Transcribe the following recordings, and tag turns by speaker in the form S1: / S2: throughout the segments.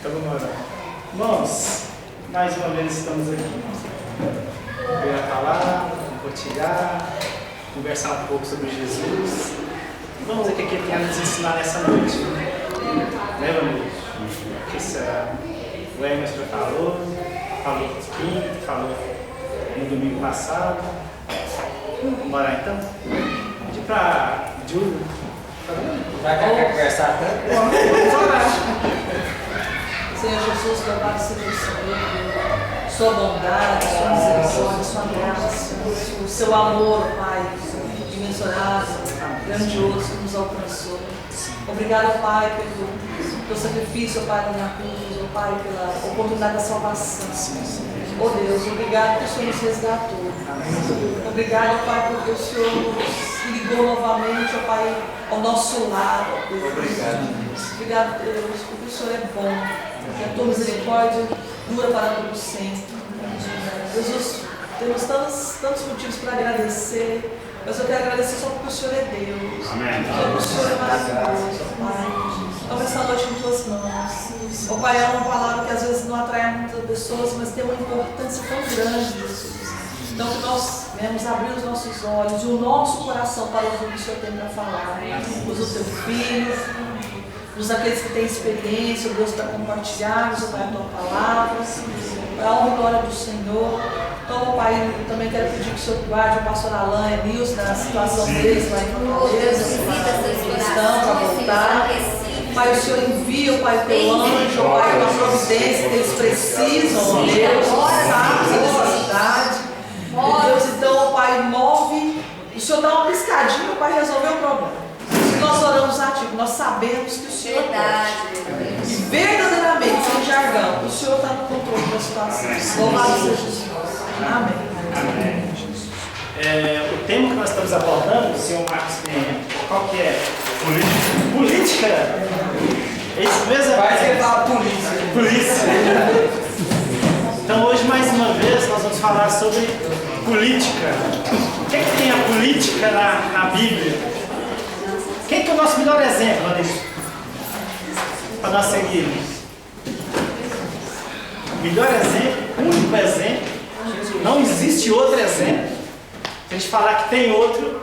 S1: Então vamos orar. Irmãos, mais uma vez estamos aqui. Ver a palavra, compartilhar, conversar um pouco sobre Jesus. Vamos ver o que ele tem a nos ensinar nessa noite. Né, meu amigo? O que será? O Emerson falou quinto, falou no domingo passado. Vamos orar então? Pedir para Júlio.
S2: Já quer conversar tanto?
S1: Vamos orar.
S3: Senhor Jesus, louvado seja o Senhor, sua bondade, sua misericórdia, sua graça, o seu amor, Pai, imensurável, grandioso que nos alcançou. Obrigado, Pai, pelo sacrifício, Pai, na cruz, Pai, pela oportunidade da salvação. Oh Deus, obrigado porque o Senhor nos resgatou. Obrigado, Pai, porque o Senhor nos ligou novamente, ó Pai, ao nosso lado. Obrigado, Deus, porque o Senhor é bom. Que a tua misericórdia dura para todo sempre. Jesus, temos tantos motivos para agradecer, mas eu quero agradecer só porque o Senhor é Deus.
S2: Amém.
S3: Porque o Senhor é maravilhoso, Pai. Toma essa noite em tuas mãos. Ó Pai, é uma palavra que às vezes não atrai muitas pessoas, mas tem uma importância tão grande, Jesus. Então que nós venhamos abrir os nossos olhos e o nosso coração para ouvir o que o Senhor tem para falar. Usa o teu filho. Usa aqueles que têm experiência, Deus, para compartilhar, usa a tua palavra, para a honra e glória do Senhor. Então, Pai, eu também quero pedir que o Senhor guarde o pastor Alain e Nilson na situação deles lá em Fortaleza, estão para voltar. Pai, o Senhor envia, Pai, teu anjo, Pai, uma providência que eles precisam, ó Deus, sabe dessa cidade. Deus, então, Pai, move, o Senhor dá uma piscadinha, Pai, resolver o problema. Nós oramos a Ti, nós sabemos que o Senhor pode. E verdadeiramente, sem jargão, o Senhor está no controle da situação. Louvado seja Jesus. Amém.
S1: Amém. O tema que nós estamos abordando, o senhor Marcos Penha, qual que é? Política. Esse mesmo
S2: Vai ser da polícia.
S1: Então hoje, mais uma vez, nós vamos falar sobre política. O que é que tem a política na Bíblia? Quem que é o nosso melhor exemplo, Vanessa? Para nós seguirmos. Melhor exemplo, único exemplo. Não existe outro exemplo. Se a gente falar que tem outro,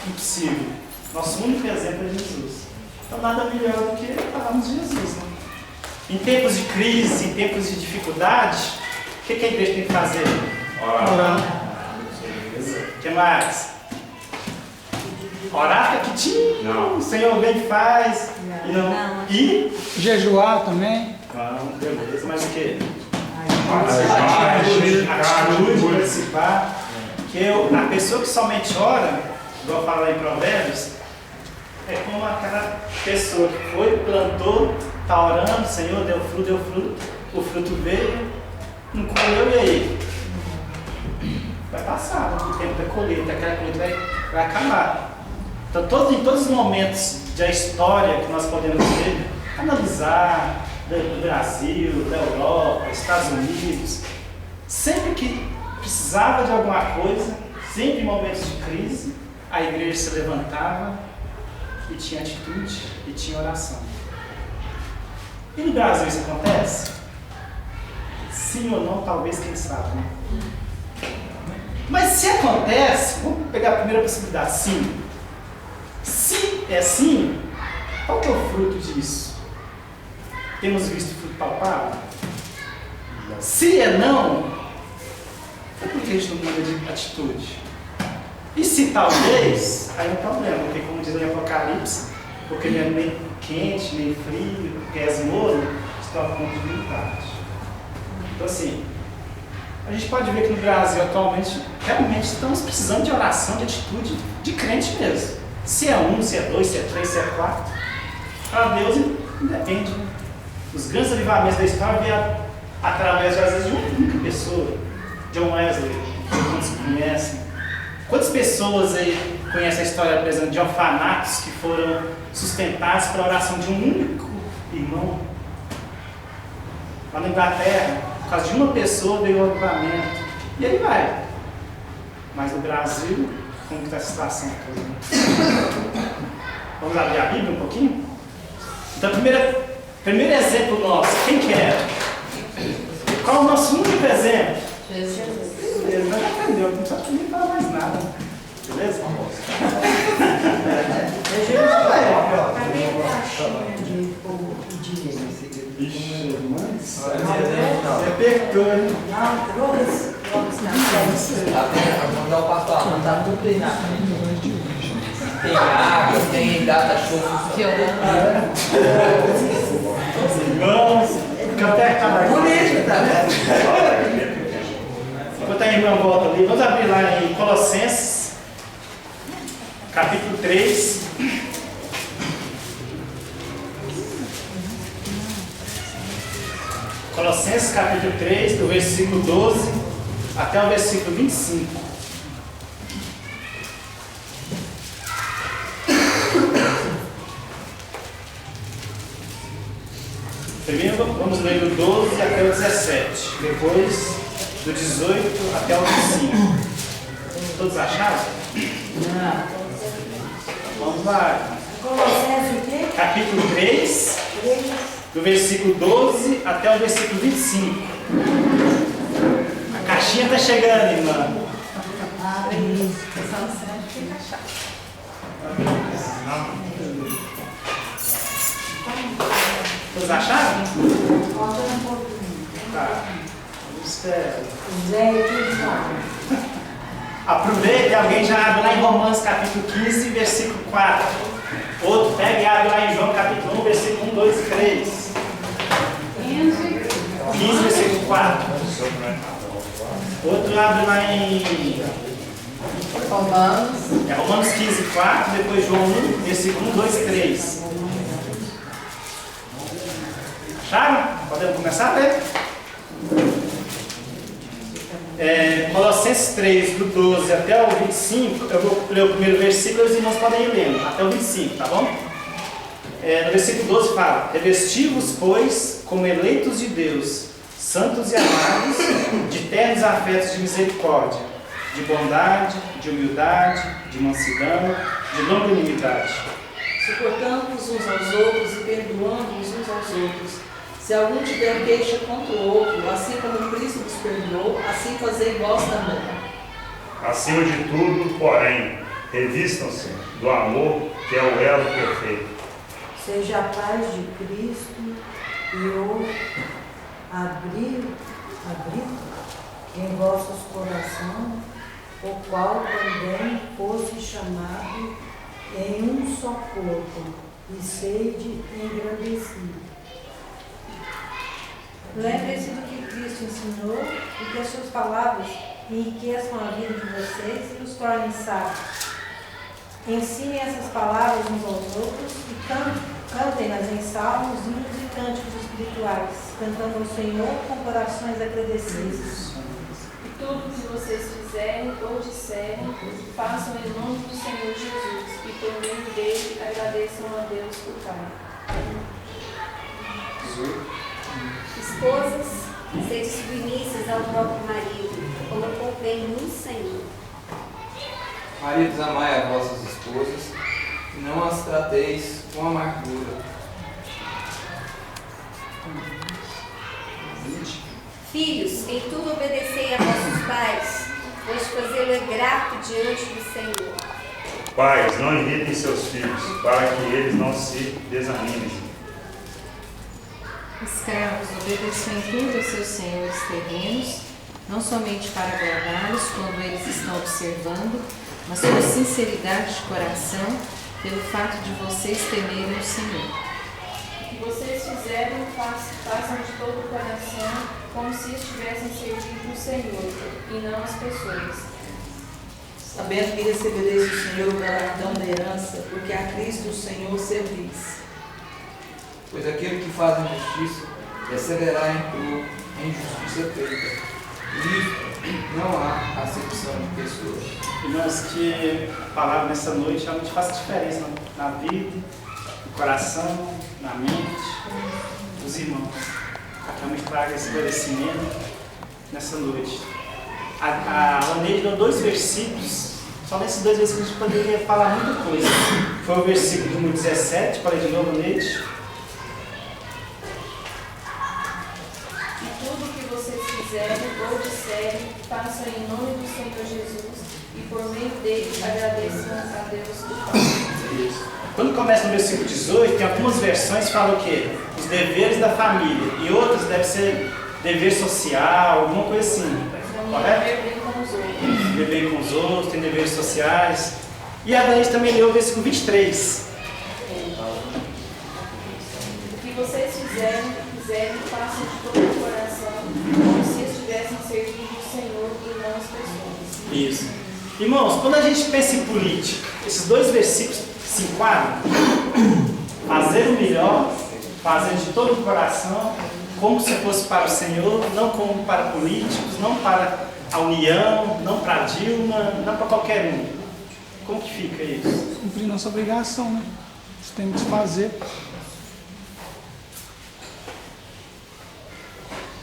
S1: impossível. Nosso único exemplo é Jesus. Então nada melhor do que falarmos de Jesus. Né? Em tempos de crise, em tempos de dificuldade, o que a igreja tem que fazer? Orar. O que mais? Orar fica quietinho, o Senhor vem e faz. E
S4: jejuar também.
S1: Não, beleza, mas o que?
S2: Atitude,
S1: participar. Que a pessoa que somente ora, igual fala lá em Provérbios, é como aquela pessoa que foi, plantou, está orando, Senhor, deu fruto, o fruto veio, não colheu, e aí? Vai passar o tempo da colheita, aquela colheita vai acabar. Então, em todos os momentos da história que nós podemos ver, analisar do Brasil, da Europa, Estados Unidos, sempre que precisava de alguma coisa, sempre em momentos de crise, a igreja se levantava e tinha atitude e tinha oração. E no Brasil isso acontece? Sim ou não, talvez, quem sabe, né? Mas se acontece, vamos pegar a primeira possibilidade, sim. Se é sim, qual que é o fruto disso? Temos visto fruto palpável? Se é não, é porque a gente não muda de atitude. E se talvez, aí é um problema, porque como diz em Apocalipse, porque não é nem quente, nem frio, porque és morno, está a ponto de vontade. Então assim, a gente pode ver que no Brasil atualmente, realmente estamos precisando de oração, de atitude, de crente mesmo. Se é um, se é dois, se é três, se é quatro, para Deus independe. Né? Os grandes avivamentos da história vieram através, às vezes, de uma única pessoa. John Wesley, todos conhecem. Quantas pessoas aí conhecem a história, por exemplo, de orfanatos que foram sustentados pela oração de um único irmão? Lá na Inglaterra, por causa de uma pessoa, veio o avivamento. E aí vai. Mas no Brasil, como está a situação toda? Vamos abrir a Bíblia um pouquinho? Então, a primeira Primeiro exemplo nosso, quem que era? Qual é o nosso único exemplo?
S3: Jesus.
S1: Ele não aprendeu, não precisa nem falar mais nada. Beleza? Você apertou, hein?
S2: Vamos dar o passo lá, não tá tudo aí na frente. Tem água, tem data show.
S1: Irmãos, fica até mais.
S2: Bonito, tá vendo?
S1: Enquanto a irmã volta ali, vamos abrir lá em Colossenses, capítulo 3. Colossenses, capítulo 3, do versículo 12 até o versículo 25. Primeiro vamos ler do 12 até o 17, depois do 18 até o 25. Todos acharam?
S3: Não.
S1: Vamos lá.
S4: Colossenses o quê?
S1: Capítulo 3, do versículo 12 até o versículo 25. A caixinha está chegando, irmã. Todos acharam?
S4: Falta um pouquinho.
S1: Tá. Espera.
S4: Zé e tudo lá.
S1: Aproveita e alguém já abre lá em Romanos capítulo 15, versículo 4. Outro pega e abre lá em João capítulo 1, versículo 1, 2 e 3. 15, versículo 4. Outro abre lá em Romanos 15, 4, depois João 1, versículo 1, 2 e 3. Acharam? Podemos começar a ler? Colossenses 3, do 12 até o 25, eu vou ler o primeiro versículo e os irmãos podem ir lendo, até o 25, tá bom? No versículo 12 fala: revesti-vos, pois, como eleitos de Deus, santos e amados, de ternos afetos de misericórdia, de bondade, de humildade, de mansidão, de longanimidade.
S3: Suportando-vos uns aos outros e perdoando-vos uns aos outros. Se algum tiver queixa contra o outro, assim como Cristo vos perdoou, assim fazei vós também.
S5: Acima de tudo, porém, revistam-se do amor, que é o elo perfeito.
S4: Seja a paz de Cristo e o abrir em vossos corações, o qual também fosse chamado em um só corpo, e sede engrandecido.
S6: Lembre-se do que Cristo ensinou e que as suas palavras enriqueçam a vida de vocês e os tornem sábios. Ensinem essas palavras uns aos outros e cantem-nas em salmos, hinos e cânticos espirituais, cantando ao Senhor com corações agradecidos.
S7: E tudo que vocês fizerem ou disserem, façam em nome do Senhor Jesus e por meio dele agradeçam a Deus por Pai.
S8: Esposas, sede submissas ao próprio marido, como convém no Senhor.
S2: Maridos, amai as vossas esposas e não as trateis com amargura.
S8: Filhos, em tudo obedecei a vossos pais, pois fazê-lo é grato diante do Senhor.
S5: Pais, não irritem seus filhos, para que eles não se desanimem.
S9: Escravos, obedeçam em tudo aos seus senhores terrenos, não somente para agradá-los quando eles estão observando, mas com sinceridade de coração, pelo fato de vocês temerem o Senhor.
S7: O que vocês fizerem, façam de todo o coração, como se estivessem servindo o Senhor e não as pessoas.
S3: Sabendo que recebereis do Senhor o galardão da herança, porque a Cristo o Senhor servis.
S2: Pois aquele que faz injustiça receberá em justiça feita. E não há acepção de pessoas.
S1: Irmãos, que a palavra nessa noite realmente faz diferença na vida, no coração, na mente dos irmãos. Que realmente traga esse esclarecimento nessa noite. A Roneide deu 2 versículos, só nesses 2 versículos a gente poderia falar muita coisa. Foi o versículo número 17, falei de novo, Roneide.
S7: façam em nome do Senhor Jesus e por meio dele agradeçam a Deus o Pai.
S1: Quando começa no versículo 18, tem algumas versões que falam o quê? Os deveres da família. E outras deve ser dever social, alguma coisa assim. Correto?
S7: Viver bem com os outros.
S1: Viver bem com os outros, tem deveres sociais. E a gente também leu o versículo 23.
S7: O que vocês fizerem, façam de todo o coração, como se estivessem servindo o Senhor e não as pessoas.
S1: Isso. Irmãos, quando a gente pensa em política, esses dois versículos se enquadram. Fazer o melhor, fazer de todo o coração, como se fosse para o Senhor, não como para políticos, não para a União, não para a Dilma, não para qualquer um. Como que fica isso?
S10: Cumprir nossa obrigação, né? Nós temos que fazer.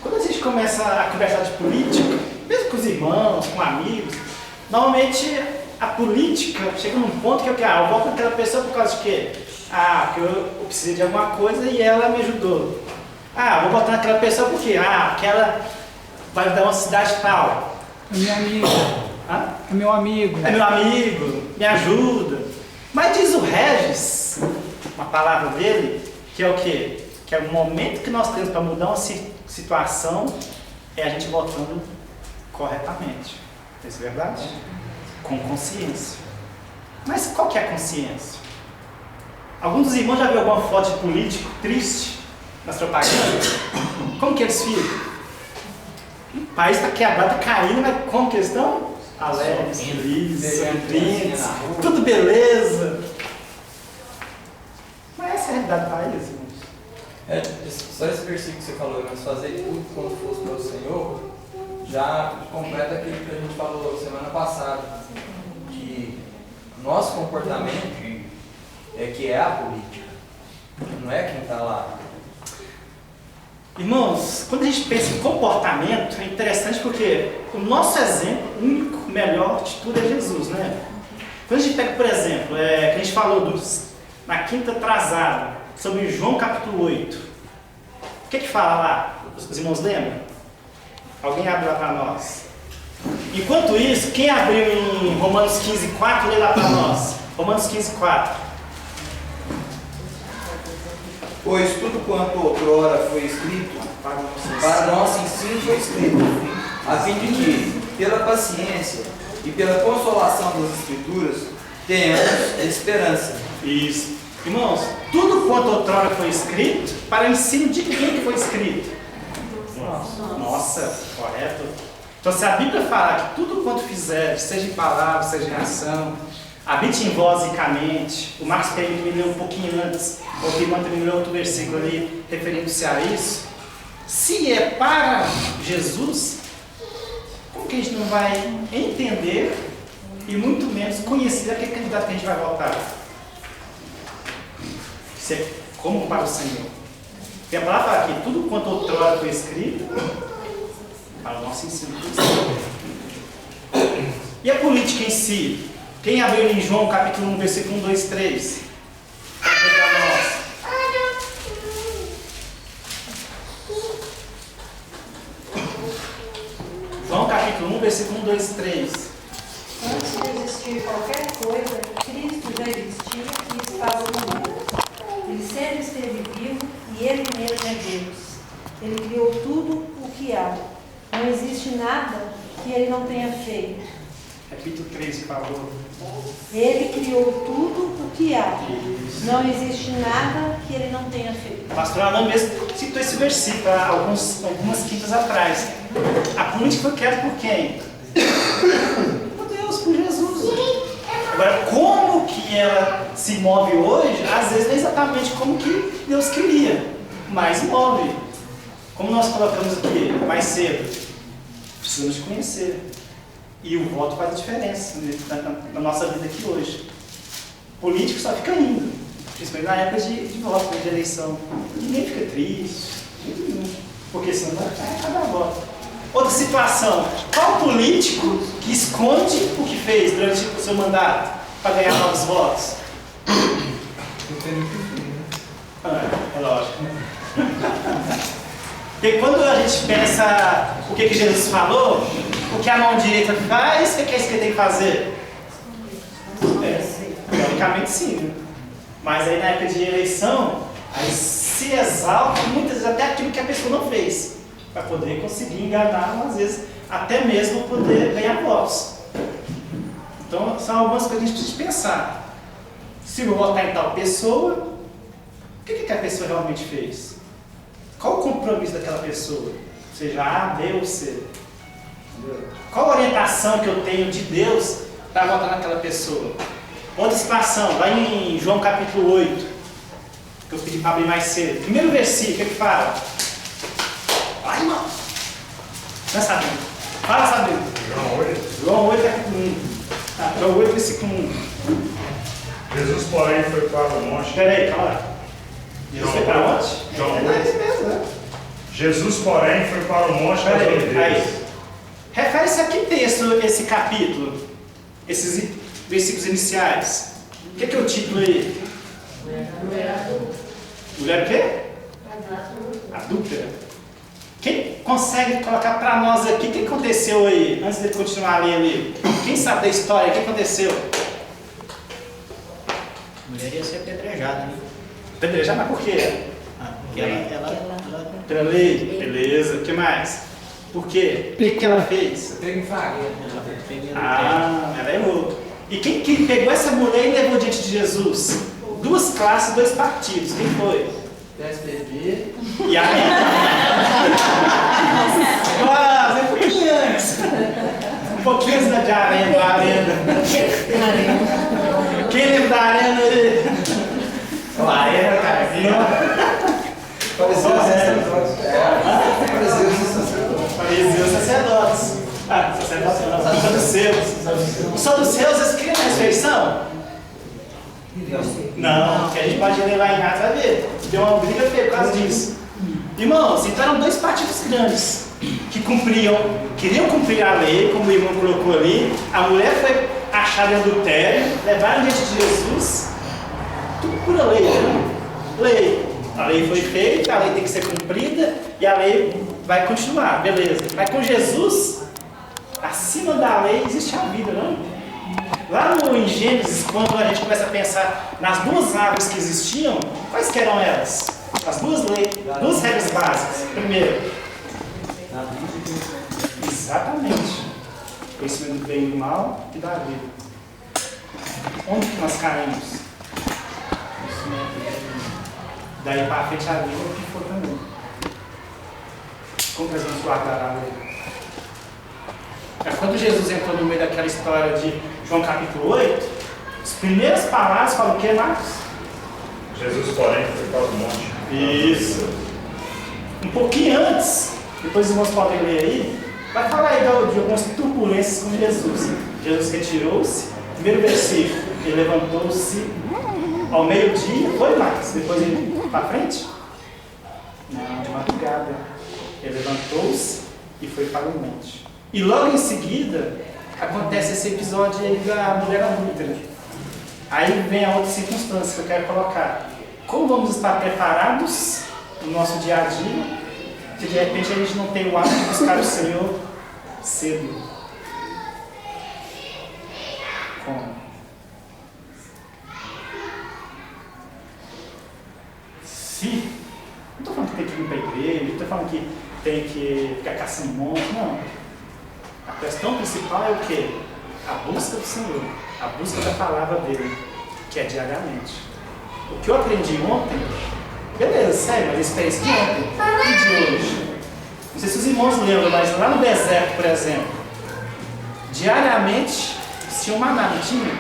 S1: Quando a gente começa a conversar de política, mesmo com os irmãos, com amigos, normalmente a política chega num ponto que eu voto naquela pessoa por causa de quê? Porque eu preciso de alguma coisa e ela me ajudou. Vou votar naquela pessoa por quê? Porque ela vai dar uma cidade tal.
S10: É minha amiga. É meu amigo.
S1: É meu amigo, me ajuda. Mas diz o Regis, uma palavra dele, que é o quê? Que é o momento que nós temos para mudar uma situação é a gente votando corretamente. Isso é verdade? Com consciência. Mas qual que é a consciência? Alguns dos irmãos já viram alguma foto de político triste nas propagandas? Como que eles ficam? O país está quebrado, está caindo, mas como que eles estão? Alegres, felizes, sorridentes, tudo beleza. Mas essa é a realidade do país, irmãos.
S2: Só esse versículo que você falou, mas fazer tudo como fosse para o Senhor, já completa aquilo que a gente falou semana passada, que nosso comportamento é que é a política, não é quem está lá.
S1: Irmãos, quando a gente pensa em comportamento, é interessante porque o nosso exemplo, o único, melhor de tudo é Jesus, né? Quando a gente pega, por exemplo, que a gente falou na quinta atrasada, sobre João capítulo 8. O que fala lá? Os irmãos lembram? Alguém abre lá para nós. Enquanto isso, quem abriu em Romanos 15:4, lê lá para nós. Romanos 15:4.
S2: Pois tudo quanto outrora foi escrito, para nosso ensino foi escrito, a fim de que, pela paciência e pela consolação das Escrituras, tenhamos esperança.
S1: Isso. Irmãos, tudo quanto outrora foi escrito, para o ensino de quem foi escrito? Nossa, correto. Então, se a Bíblia falar que tudo quanto fizer, seja em palavra, seja em ação, habite em vós ricamente, o Marcos Pereira me leu um pouquinho antes, o Pirmão também me leu outro versículo ali, referindo-se a isso. Se é para Jesus, como que a gente não vai entender e muito menos conhecer aquele candidato que a gente vai votar? Se é como para o Senhor. Porque a palavra fala aqui, tudo quanto outrora foi escrito, para o nosso ensino cristão. E a política em si? Quem abriu em João capítulo 1, versículo 1, 2, 3? Para nós. João capítulo 1, versículo 1, 2, 3.
S6: Antes de existir qualquer coisa, Cristo já existia e estava com Deus. Ele sempre esteve vivo e Ele mesmo é Deus. Ele criou tudo o que há. Não existe nada que Ele não tenha feito.
S1: Repita o 3, por favor.
S6: Ele criou tudo o que há. Não existe nada que Ele não tenha feito.
S1: O pastor Alan mesmo citou esse versículo há algumas quintas atrás. A política foi criada por quem? Por Deus, por Jesus. Agora, como que ela se move hoje, às vezes não é exatamente como que Deus queria, mas move. Como nós colocamos aqui mais cedo, precisamos de conhecer. E o voto faz a diferença na nossa vida aqui hoje. Político só fica indo, principalmente na época de voto, de eleição. Ninguém fica triste, porque senão vai acabar a voto. Outra situação, qual político que esconde o que fez durante o seu mandato para ganhar novos votos? É lógico. Porque quando a gente pensa o que Jesus falou, o que a mão direita faz, o que é isso que ele tem que fazer? Teoricamente sim, né? Mas aí na época de eleição, aí se exalta muitas vezes até aquilo que a pessoa não fez, para poder conseguir enganar, às vezes até mesmo poder ganhar votos. Então são algumas coisas que a gente precisa pensar. Se eu votar em tal pessoa, o que a pessoa realmente fez? Qual o compromisso daquela pessoa? Seja A, B ou C? Qual a orientação que eu tenho de Deus para votar naquela pessoa? Outra situação, lá em João capítulo 8, que eu pedi para abrir mais cedo. Primeiro versículo, o que fala? Vai, irmão! Não é sabendo? Fala, sabendo. João 8, capítulo 1. João 8, versículo 1.
S5: Jesus, porém, foi para o monte.
S1: Espera aí, calma lá. Jesus foi para onde?
S5: João 8.
S1: É isso mesmo, né?
S5: Jesus, porém, foi para o monte das oliveiras.
S1: Refere-se a que texto esse capítulo? Esses versículos iniciais. O que é o título aí? Mulher o quê? Adúltera. Quem consegue colocar para nós aqui o que aconteceu aí? Antes de continuar ali. Quem sabe da história? O que aconteceu?
S11: A mulher ia ser apedrejada, né?
S1: Apedrejada, mas por quê?
S11: Porque ela
S1: Pela lei. Beleza. O que mais? Por quê? O que ela fez?
S2: Pega em farinha.
S1: Ela errou. E quem que pegou essa mulher e levou diante de Jesus? Duas classes, dois partidos. Quem foi?
S2: PSDB.
S1: E a Nossa, um pouquinho antes. Um pouquinho antes de Arena. Quem lembra da Arena aí? A Arena, cara.
S2: Pareceu os
S1: sacerdotes. Sacerdotes não, os saduceus. Os saduceus, eles criam a ressurreição? Não, porque a gente pode ler lá em Atos, vai ver. Deu uma briga feia por causa disso. Irmãos, então eram dois partidos grandes que queriam cumprir a lei, como o irmão colocou ali. A mulher foi achada em adultério, levaram diante de Jesus. Tudo por lei, né? Lei. A lei foi feita, a lei tem que ser cumprida e a lei vai continuar, beleza. Mas com Jesus, acima da lei existe a vida, não? Lá no Gênesis, quando a gente começa a pensar nas duas árvores que existiam, quais que eram elas? As duas leis, duas regras básicas. Primeiro, exatamente, conhecimento do bem e do mal e da vida. Onde que nós caímos? Daí para frente a vida é o que for também. Como que nós vamos guardar a lei? Quando Jesus entrou no meio daquela história de João capítulo 8, as primeiras palavras falam o que, Marcos?
S5: Jesus, porém, foi para o monte.
S1: Isso. Um pouquinho antes, depois os irmãos podem ler aí, vai falar aí de algumas turbulências com Jesus. Jesus retirou-se, primeiro versículo, ele levantou-se ao meio-dia, foi, Marcos? Depois ele para frente? Não, de madrugada. Ele levantou-se e foi para o monte. E logo em seguida, acontece esse episódio aí da mulher adúltera. Aí vem a outra circunstância que eu quero colocar. Como vamos estar preparados no nosso dia a dia, se de repente a gente não tem o hábito de buscar o Senhor cedo? Como? Não estou falando que tem que ir para a igreja, não estou falando que tem que ficar caçando monte, não. A questão principal é o quê? A busca do Senhor, a busca da palavra dele, que é diariamente. O que eu aprendi ontem, beleza, sério, mas a experiência de ontem e de hoje. Não sei se os irmãos lembram, mas lá no deserto, por exemplo, diariamente tinha um maná, não tinha?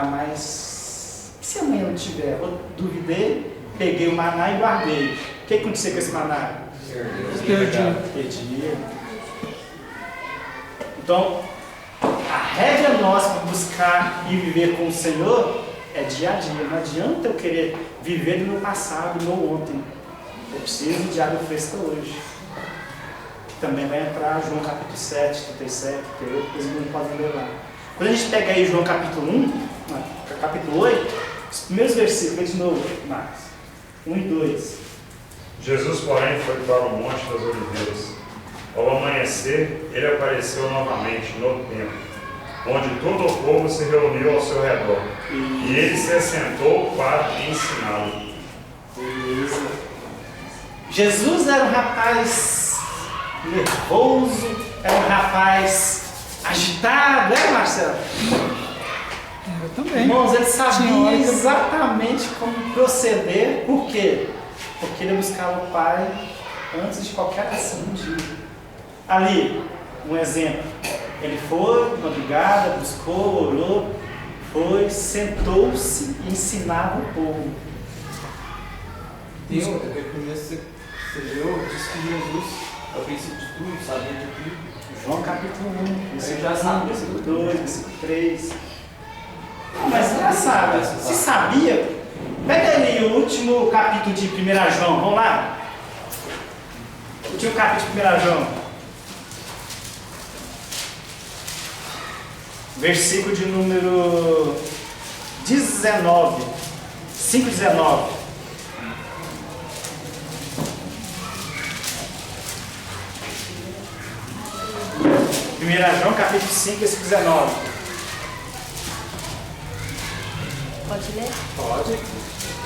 S1: Mas se amanhã eu tiver? Eu duvidei, peguei o maná e guardei. O que aconteceu com esse maná? Perdi. Então, a regra nossa para buscar e viver com o Senhor é dia a dia. Não adianta eu querer viver no meu passado, no ontem. Eu preciso de água fresca hoje. Também vai entrar João capítulo 7, 37, 38, depois não podem levar. Quando a gente pega aí João capítulo 1, capítulo 8, os primeiros versículos, de novo, Marcos, 1 e 2.
S5: Jesus, porém, foi para o Monte das Oliveiras. Ao amanhecer, ele apareceu novamente no templo, onde todo o povo se reuniu ao seu redor. E ele se assentou para ensiná-lo.
S1: Jesus era um rapaz nervoso, era um rapaz agitado, né, Marcelo?
S10: Eu também.
S1: Irmãos, ele
S10: Tinha
S1: sabia
S10: hora que eu-
S1: exatamente como proceder. Por quê? Porque ele buscava o Pai antes de qualquer ação do dia. Ali, um exemplo. Ele foi, de madrugada, buscou, orou, foi, sentou-se e ensinava o povo.
S2: Tem outra, que primeiro você leu, diz que Jesus é o princípio de tudo, sabia de tudo.
S1: João capítulo 1, versículo
S2: já sabe.
S1: 1, versículo 2, versículo 3. Mas engraçado, se sabia, pega ali o último capítulo de 1 João, vamos lá? O último capítulo de 1 João. Versículo de número 19, 5:19. João capítulo 5, versículo 19.
S12: Pode ler?
S1: Pode.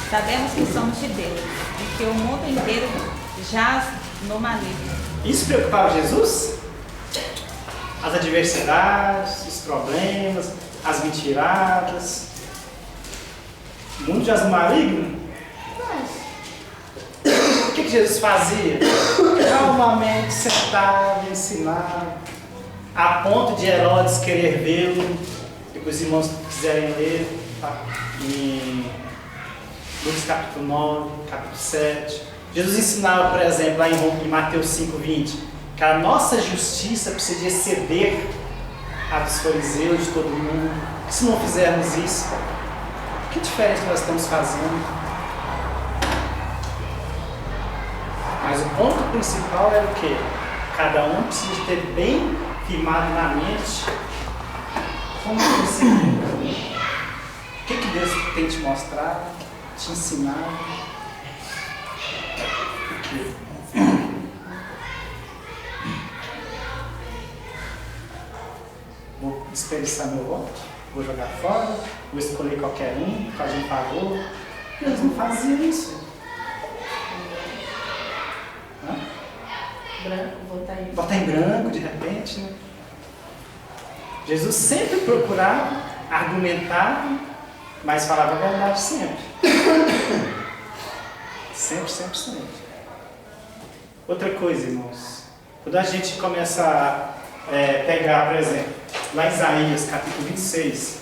S12: Sabemos que somos de Deus e que o mundo inteiro jaz no maligno.
S1: Isso preocupava Jesus? As adversidades, os problemas, as mentiradas. O mundo jaz no maligno? O que Jesus fazia? Calmamente sentava, ensinava, a ponto de Herodes querer vê-lo. Depois os irmãos quiserem ler, tá? Em Lucas capítulo 9, capítulo 7. Jesus ensinava, por exemplo, lá em Mateus 5:20, que a nossa justiça precisa exceder a dos fariseus, de todo mundo. Que se não fizermos isso, que diferença nós estamos fazendo? Mas o ponto principal era o quê? Cada um precisa ter bem firmado na mente como você vive. O que Deus tem te mostrado, te ensinado? O quê? Vou desperdiçar meu voto? Vou jogar fora? Vou escolher qualquer um, fazer um favor? Deus não fazia isso.
S12: Branco,
S1: Botar em branco de repente, né? Jesus sempre procurava argumentar, mas falava a verdade sempre. Sempre. Outra coisa, irmãos, quando a gente começa a pegar, por exemplo, lá em Isaías capítulo 26,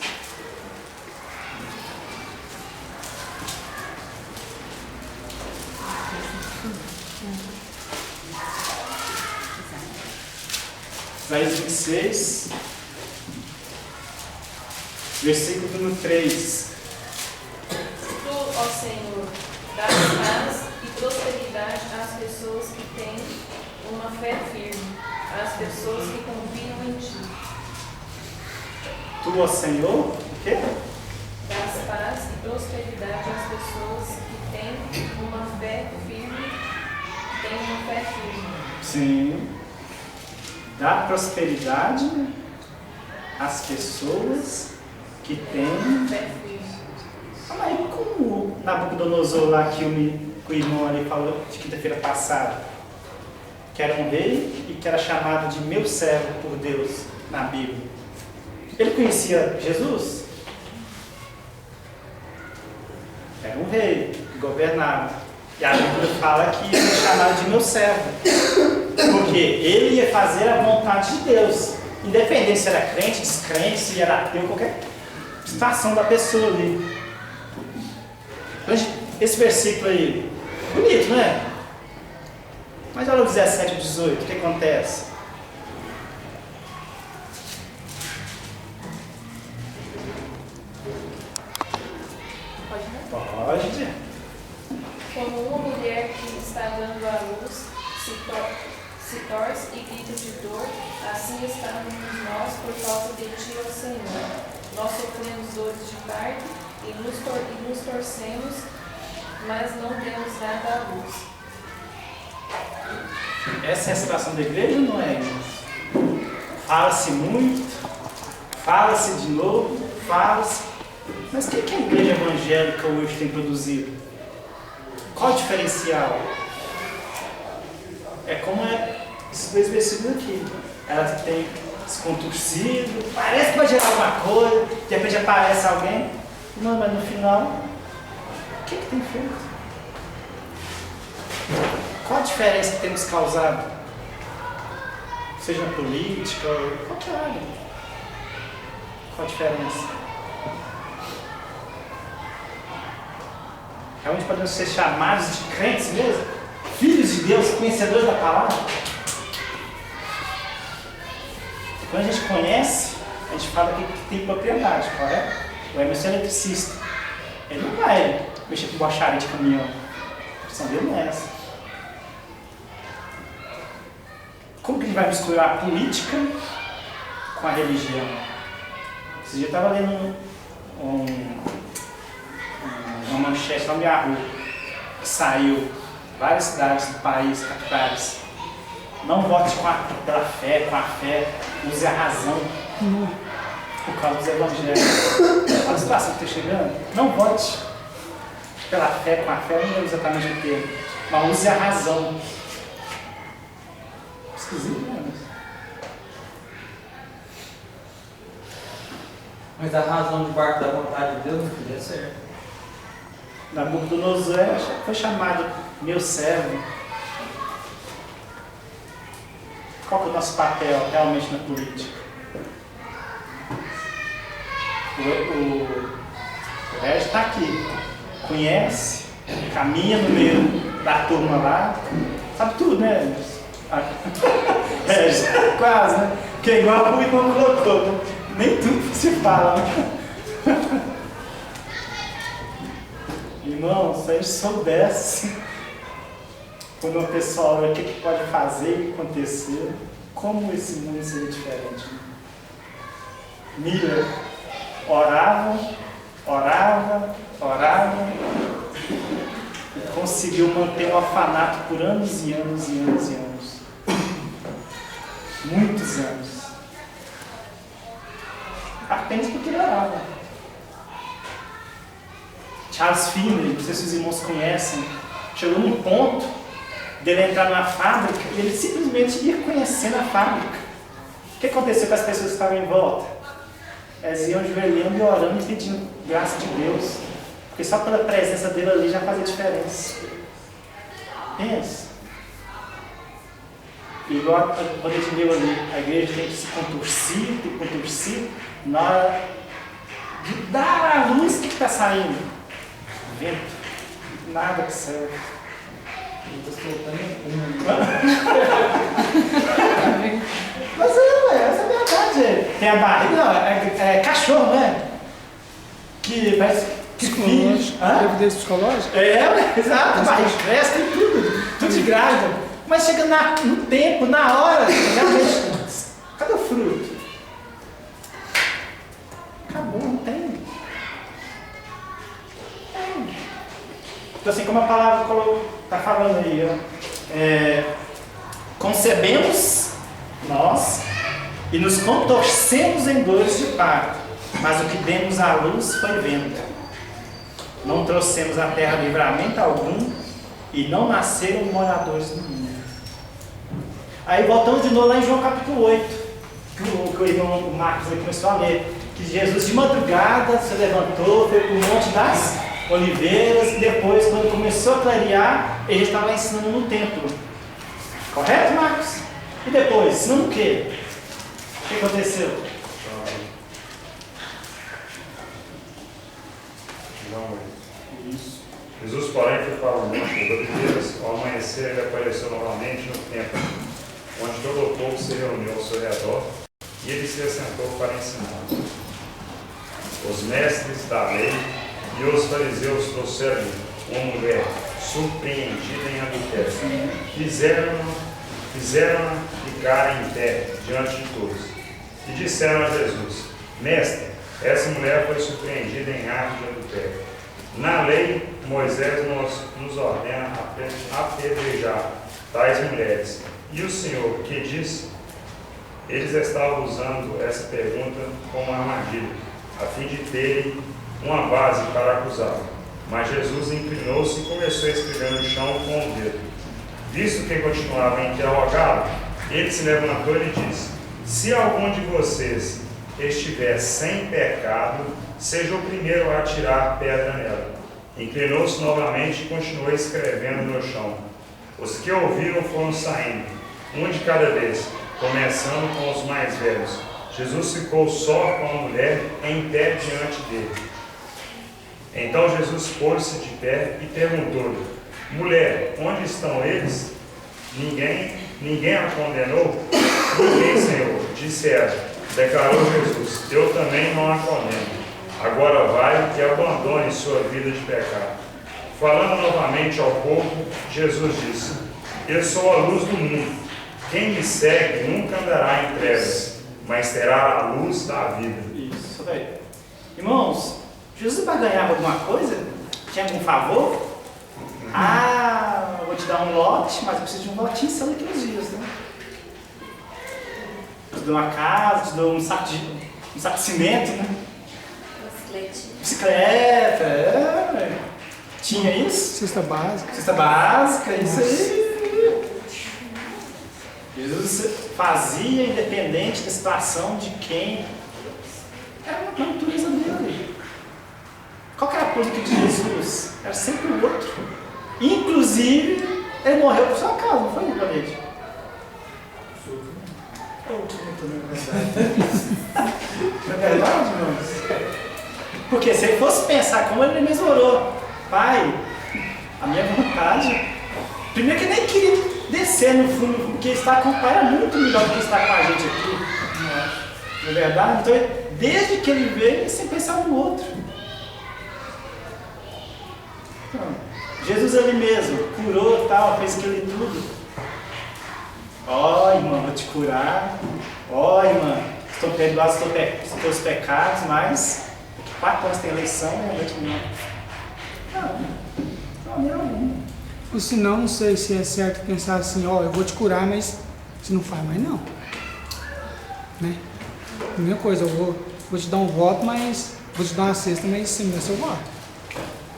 S1: Isaías 26, versículo número 3.
S7: Tu, ó Senhor, dás paz e prosperidade às pessoas que têm uma fé firme, às pessoas que confiam em ti.
S1: Tu, ó Senhor, o quê?
S7: Dás paz e prosperidade às pessoas que têm uma fé firme,
S1: Sim. Dá prosperidade às pessoas que têm. Fala aí como o Nabucodonosor lá que o irmão ali falou de quinta-feira passada, que era um rei e que era chamado de meu servo por Deus na Bíblia. Ele conhecia Jesus? Era um rei que governava. E a Bíblia fala que ele é chamado de meu servo. Porque ele ia fazer a vontade de Deus. Independente se era crente, descrente, se era ateu, qualquer situação da pessoa ali. Esse versículo aí, bonito, não é? Mas olha o 17 e 18, o que acontece? Pode.
S7: Como uma mulher que está dando à luz se torce e grita de dor, assim estamos nós por causa de ti, ó Senhor. Nós sofremos dores de parto e nos torcemos, mas não temos nada à luz.
S1: Essa é a situação da igreja ou não é isso? Fala-se muito, fala-se de novo, fala-se. Mas o que a igreja evangélica hoje tem produzido? Qual o diferencial? É como esses dois versículos aqui. Ela tem se contorcido, parece que vai gerar alguma coisa, de repente aparece alguém. Não, mas no final, o que tem feito? Qual a diferença que temos causado? Seja na política, ou qualquer área. Qual a diferença? Realmente podemos ser chamados de crentes mesmo? Filhos de Deus, conhecedores da palavra? Quando a gente conhece, a gente fala que tem propriedade, correto? O Emerson é eletricista. Ele não vai mexer com borracharia de caminhão. A questão dele não é essa. Como que a gente vai misturar a política com a religião? Esse dia eu estava lendo uma manchete lá no Yahoo, que saiu em várias cidades do país, capitais. Não vote pela fé, com a fé, use a razão por causa dos evangelhos. Olha a situação que está chegando. Não vote pela fé, com a fé, não é exatamente o termo, mas use a razão. Esquisito, né?
S2: Mas a razão de parte da vontade de Deus não podia ser.
S1: Nabucodonosor foi chamado meu servo. Qual que é o nosso papel realmente na política? O Regis está aqui, conhece, caminha no meio da turma lá, sabe tudo, né? Regis, quase, né? Que é igual o irmão colocou, nem tudo se fala. Irmão, se a gente soubesse quando uma pessoa olha o que pode fazer e acontecer, como esse mundo seria diferente? Miller orava e conseguiu manter o orfanato por anos e anos e anos e anos. Muitos anos. Apenas porque ele orava. Charles Finney, não sei se os irmãos conhecem, chegou num ponto dele entrar na fábrica e ele simplesmente ia conhecendo a fábrica. O que aconteceu com as pessoas que estavam em volta? Elas iam ajoelhando e orando e pedindo graça de Deus. Porque só pela presença dele ali já fazia diferença. Pensa. Igual quando a gente viu ali, a igreja tem que se contorcer na hora de dar a luz que está saindo. Vento. Nada que serve. Mas essa é a verdade. Tem a barriga, não, é cachorro, né? Que faz.
S10: Gravidez psicológica?
S1: Exato, a barriga cresce, tem tudo de grávida. Mas chega no tempo, na hora, realmente. Cadê o fruto? Acabou, não tem. Então, assim, como a palavra está falando aí, concebemos nós e nos contorcemos em dores de parto, mas o que demos à luz foi vento. Não trouxemos à terra livramento algum e não nasceram moradores do mundo. Aí voltamos de novo lá em João capítulo 8, que o irmão Marcos começou a ler, que Jesus de madrugada se levantou, foi para o Monte das Oliveiras, e depois, quando começou a clarear, ele estava ensinando no templo. Correto, Marcos? E depois, ensinando o quê? O que aconteceu?
S5: Isso. Jesus, porém, foi para o Monte das Oliveiras. Ao amanhecer, ele apareceu novamente no templo, onde todo o povo se reuniu ao seu redor, e ele se assentou para ensinar. Os mestres da lei e os fariseus trouxeram uma mulher surpreendida em adultério. Fizeram-na ficar em pé diante de todos. E disseram a Jesus: Mestre, essa mulher foi surpreendida em ato de adultério. Na lei, Moisés nos ordena apedrejar tais mulheres. E o Senhor, que diz? Eles estavam usando essa pergunta como armadilha, a fim de terem uma base para acusá-lo. Mas Jesus inclinou-se e começou a escrever no chão com o dedo. Visto que continuava a interrogá-lo, ele se levantou e lhe disse: se algum de vocês estiver sem pecado, seja o primeiro a atirar pedra nela. Inclinou-se novamente e continuou escrevendo no chão. Os que ouviram foram saindo, um de cada vez, começando com os mais velhos. Jesus ficou só com a mulher em pé diante dele. Então Jesus pôs-se de pé e perguntou-lhe: mulher, onde estão eles? Ninguém a condenou? Ninguém, Senhor, disse ela. Declarou Jesus: eu também não a condeno. Agora vai e abandone sua vida de pecado. Falando novamente ao povo, Jesus disse: eu sou a luz do mundo. Quem me segue nunca andará em trevas, mas terá a luz da vida.
S1: Isso, velho. Irmãos, Jesus vai ganhar alguma coisa? Tinha algum favor? Ah, eu vou te dar um lote, mas eu preciso de um lotinho só daqui uns dias, né? Te dou uma casa, te dou um saco de cimento, né? Bicicleta, velho. Tinha isso?
S10: Cesta básica.
S1: Cesta básica, isso aí. Jesus fazia independente da situação de quem. Era uma natureza dele. Qual que era a política de Jesus? Era sempre o outro. Inclusive, ele morreu por sua causa, não foi, Valente? Não é verdade, irmãos? Porque se ele fosse pensar como ele mesmo orou: Pai, a minha vontade. Primeiro que ele nem queria descer no fundo, porque estar com o Pai era muito melhor do que estar com a gente aqui. Não é verdade? Então, desde que ele veio, ele sempre pensava no outro. Então, Jesus ali mesmo curou, tal, fez aquilo e tudo. Ó, irmã, vou te curar. Ó, irmã, estou perdoado dos teus pecados, mas 4 anos tem eleição, né? Eu te não.
S10: Ou senão, não sei se é certo pensar assim: ó, eu vou te curar, mas você não faz mais não. Né? Primeira coisa, eu vou te dar um voto, mas vou te dar uma cesta, mas você me dá seu voto.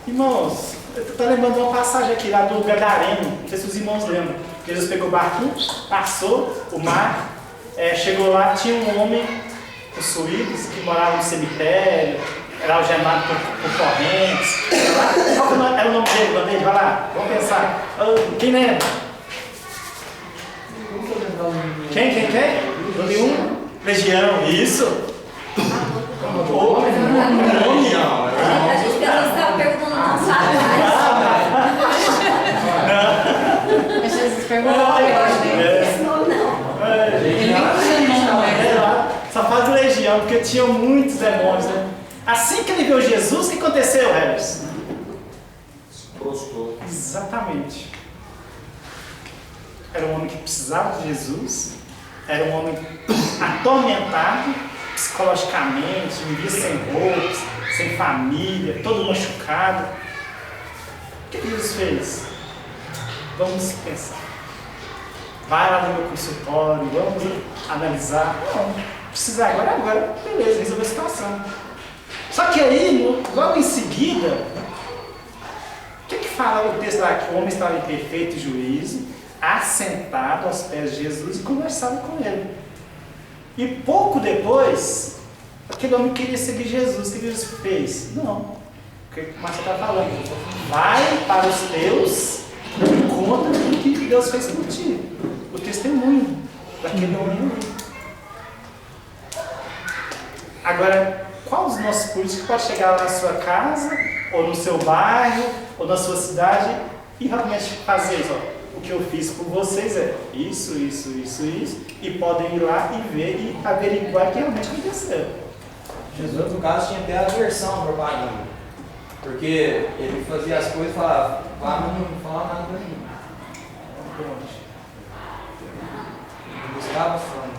S1: Irmãos, eu estou lembrando de uma passagem aqui lá do Gadareno, não sei se os irmãos lembram. Jesus pegou o barquinho, passou o mar, chegou lá, tinha um homem possuído que morava no cemitério, era algemado por correntes. Qual era o nome dele, bandeira? Vai lá, vamos pensar. Quem lembra? Quem? Nome 1? Legião, isso? Nome?
S8: A gente estava perguntando, não sabe mais.
S9: Mas Jesus perguntou esse nome não. Ele nem tinha nome.
S1: Só faz de legião, porque tinham muitos demônios, né? Assim que ele viu Jesus, o que aconteceu, Harris?
S2: Se prostrou.
S1: Exatamente. Era um homem que precisava de Jesus, era um homem atormentado psicologicamente, vivia sem roupas, sem família, todo machucado. O que Jesus fez? Vamos pensar. Vai lá no meu consultório, vamos analisar. Não, precisa agora, beleza, resolveu a situação. Só que aí, logo em seguida, o que fala o texto lá? Que o homem estava em perfeito juízo, assentado aos pés de Jesus e conversava com ele. E pouco depois, aquele homem queria seguir Jesus. O que Jesus fez? Não. O que o Marcelo está falando? Vai para os teus e conta o que Deus fez por ti. O testemunho daquele homem ali. Agora, qual dos nossos políticos pode chegar lá na sua casa, ou no seu bairro, ou na sua cidade e realmente fazer isso? Ó, o que eu fiz por vocês é isso, e podem ir lá e ver e averiguar o que realmente aconteceu.
S2: Jesus, no caso, tinha até aversão à propaganda, porque ele fazia as coisas e falava: vá, mas não fala nada pra mim. Não buscava fama,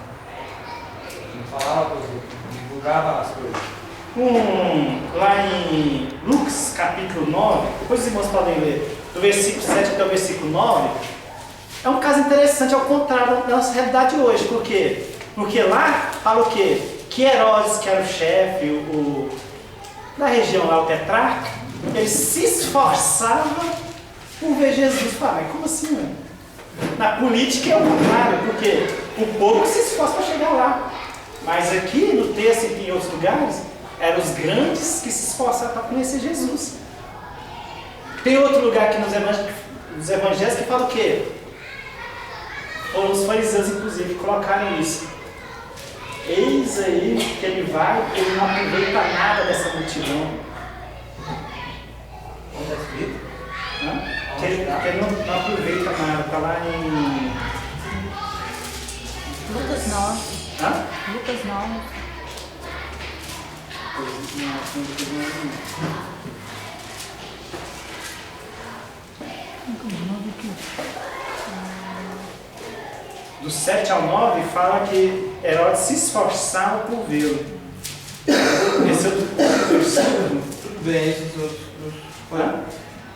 S2: não falava para os outros, não divulgava as coisas.
S1: Lá em Lucas capítulo 9, depois os irmãos podem ler, do versículo 7 até o versículo 9, É um caso interessante, ao contrário da nossa realidade hoje. Por quê? Porque lá fala o quê? Que Herodes, que era o chefe da região lá, o tetrarca, ele se esforçava por ver Jesus. Fala, mas como assim, mano? Na política é o contrário, porque o povo se esforça para chegar lá. Mas aqui no texto e em outros lugares, eram os grandes que se esforçavam para conhecer Jesus. Tem outro lugar aqui nos evangelhos que fala o quê? Ou os fariseus, inclusive, colocaram isso. Eis aí que ele vai, ele não aproveita nada dessa multidão.
S2: Onde está escrito?
S1: Que ele não aproveita nada. Está lá em
S12: Lucas 9.
S1: Hã?
S12: Lucas 9.
S1: Do 7 ao 9 fala que Herodes se esforçava por vê-lo. Esse é o versículo.
S2: Tudo bem, isso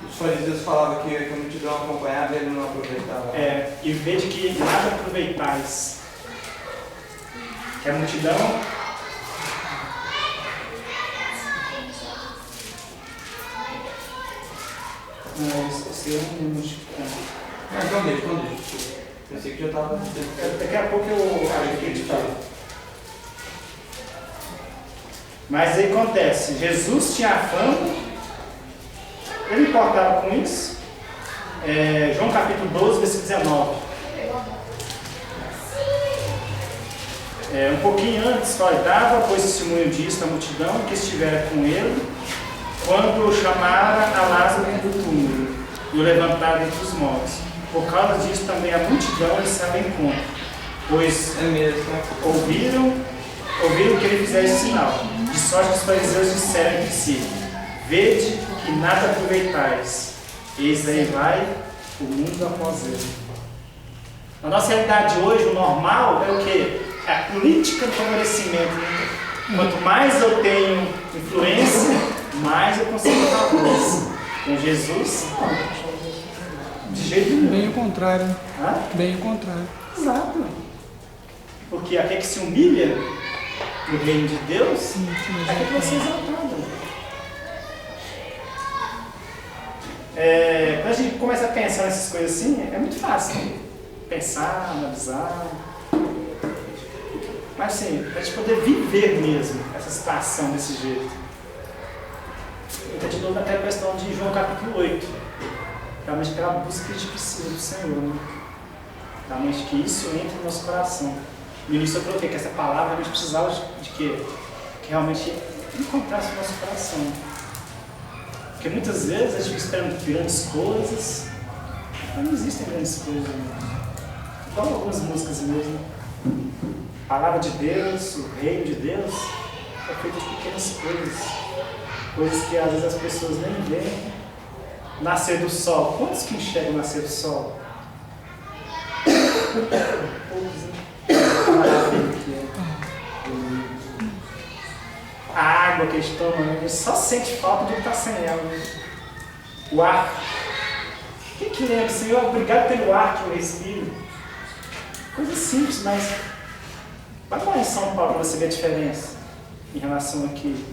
S2: os fariseus falavam que a multidão acompanhava e ele não aproveitava.
S1: E vede que nada aproveitais. Que a multidão. Não, esse eu não lembro de.
S2: Então deixa. Pensei que já estava.
S1: Daqui a pouco eu te falo. Mas aí acontece, Jesus tinha a fama, ele importava com isso. João capítulo 12, versículo 19. Um pouquinho antes, dava, pois testemunho disso na multidão que estivera com ele, quando chamara a Lázaro do túmulo e o levantara entre os mortos. Por causa disso também a multidão lhe saiu ao encontro, pois ouviram que ele fizesse sinal, de sorte que os fariseus disseram entre si: vede que nada aproveitais, eis aí vai o mundo após ele. Na nossa realidade hoje, o normal é o quê? É a política do favorecimento. Quanto mais eu tenho influência, mais eu consigo dar voz. Com Jesus, não. De jeito nenhum.
S10: Bem o contrário.
S1: Hã?
S10: Bem o contrário.
S1: Exato. Porque aquele que se humilha no reino de Deus, aquele que vai ser exaltado. Quando a gente começa a pensar nessas coisas assim, é muito fácil. Pensar, analisar. Mas assim, para a gente poder viver mesmo essa situação desse jeito. Eu estou de novo até a questão de João capítulo 8. Realmente pela busca que a gente precisa do Senhor. Né? Realmente que isso entre no nosso coração. No início eu coloquei que essa palavra a gente precisava de quê? Que realmente encontrasse o nosso coração. Porque muitas vezes a gente fica esperando grandes coisas, mas não existem grandes coisas. Igual algumas músicas mesmo. A palavra de Deus, o reino de Deus, é feito de pequenas coisas. Coisas que às vezes as pessoas nem veem. Nascer do sol. Quantos que enxergam o nascer do sol? Poucos, né? A água que eles tomam, né? Eles só sente falta de estar sem ela. Né? O ar. Quem que lembra, Senhor? Obrigado pelo ar que eu respiro. Coisa simples, mas vai lá em São Paulo para você ver a diferença em relação aqui.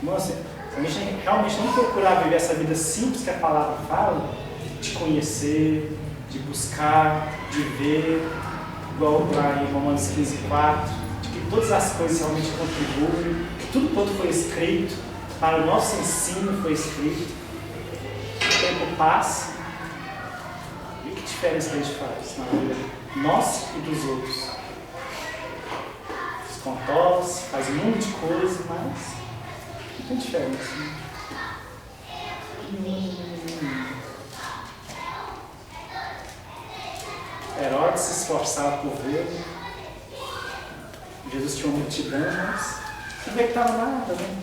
S1: Nossa, a gente realmente não procurar viver essa vida simples que a palavra fala, de conhecer, de buscar, de ver, igual lá em Romanos 15:4, de que todas as coisas realmente contribuem, que tudo quanto foi escrito, para o nosso ensino foi escrito, o tempo passa, e que diferença que a gente faz na vida nossa e dos outros? Descontrola-se, faz um monte de coisa, mas não tem diferença. Né? Herodes se esforçava por vê-lo. Jesus tinha uma multidão, mas não veitava nada, né?